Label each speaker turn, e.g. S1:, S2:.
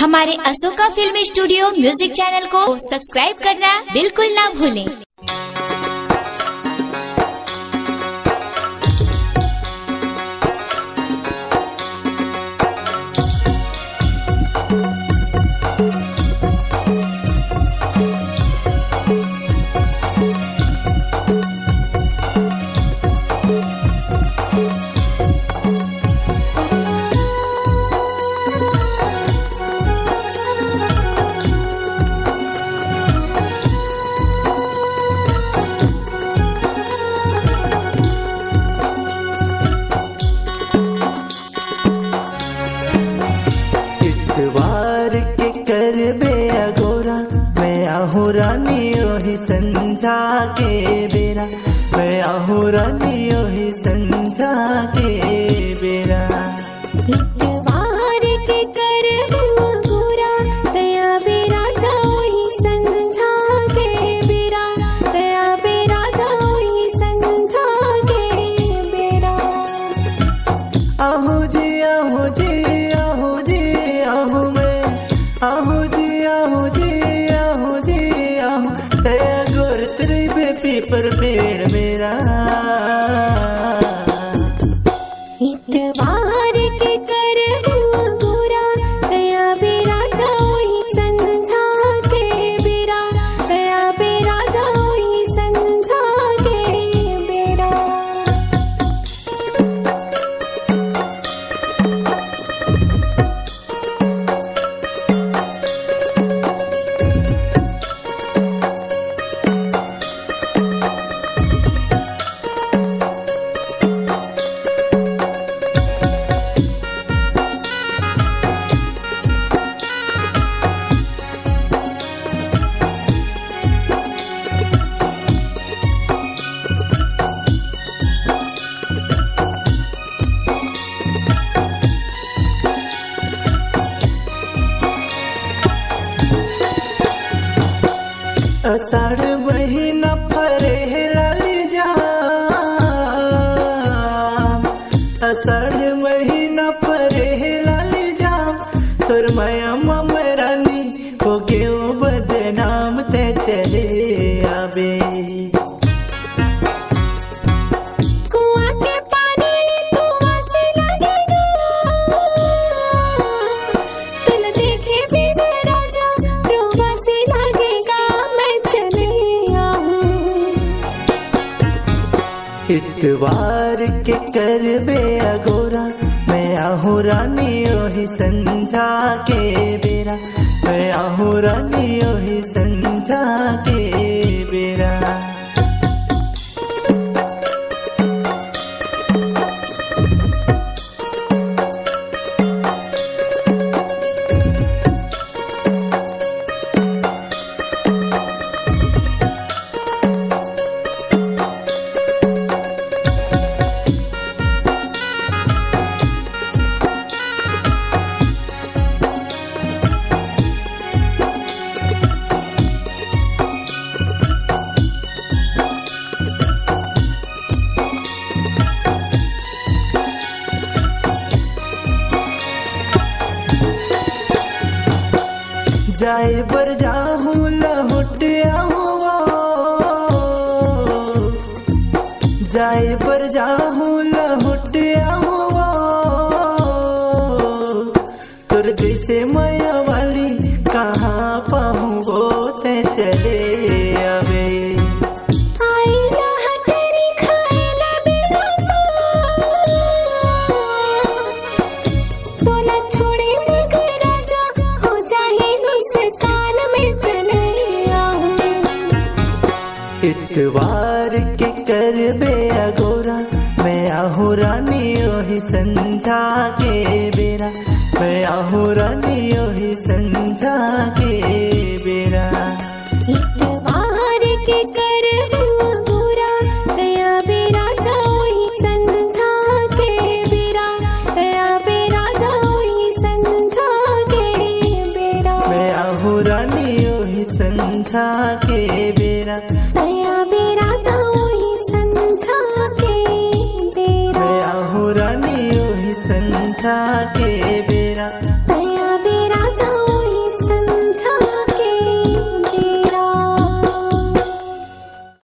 S1: हमारे Ashoka film studio music channel को subscribe करना बिल्कुल ना भूलें।
S2: इतवार के कर बे अगोरा मैं आहू रानी ओही संझा के बेरा, मैं आहू रानी ओही संझा के बेरा।
S3: इतवार के कर अगोरा दया बेरा जाओही संझा के बेरा, दया बेरा जाओही संझा के बेरा।
S2: आहू जी आहू जी आहू जी आहू मैं आहू जी आहू जी आहू जी आहू दया गोर तेरे बेपी पर पेड़ मेरा।
S3: इतवार के कर अगोरा दया बेरा जाओही संझा के बेरा, दया बेरा जाओही संझा के बेरा।
S2: अषाढ़ महीना फरे लाली जाम, अषाढ़ महीना फरे लाली जाम तोर माया ममरानी हो गेऊ बदनाम ते चले आबे।
S3: कुआं के पानी कुआं से लगेगा, तुल देखे बिना राजा रोबा से लगेगा मैं चले आऊं।
S2: इतवार के कर बे अगोरा मैं आहू रानी ओही संझा के बेरा, मैं आहू रानी ओही संझा के बेरा। जाए बर जाहू लहुट आऊँ, जाए बर जाहू लहुट आऊँ तुर जैसे माया वाली कहाँ पाऊँ वो ते चले आवे। इतवार के कर बे अगोरा मैं आहू रानी ओही संझा के बेरा, मैं आहू रानी ओही संझा के बेरा।
S3: इतवार के कर अगोरा दया बेरा जाओही संझा के बेरा, दया बेरा जाओही संझा के बेरा।
S2: मैं आहू रानी ओही संझा के बेरा।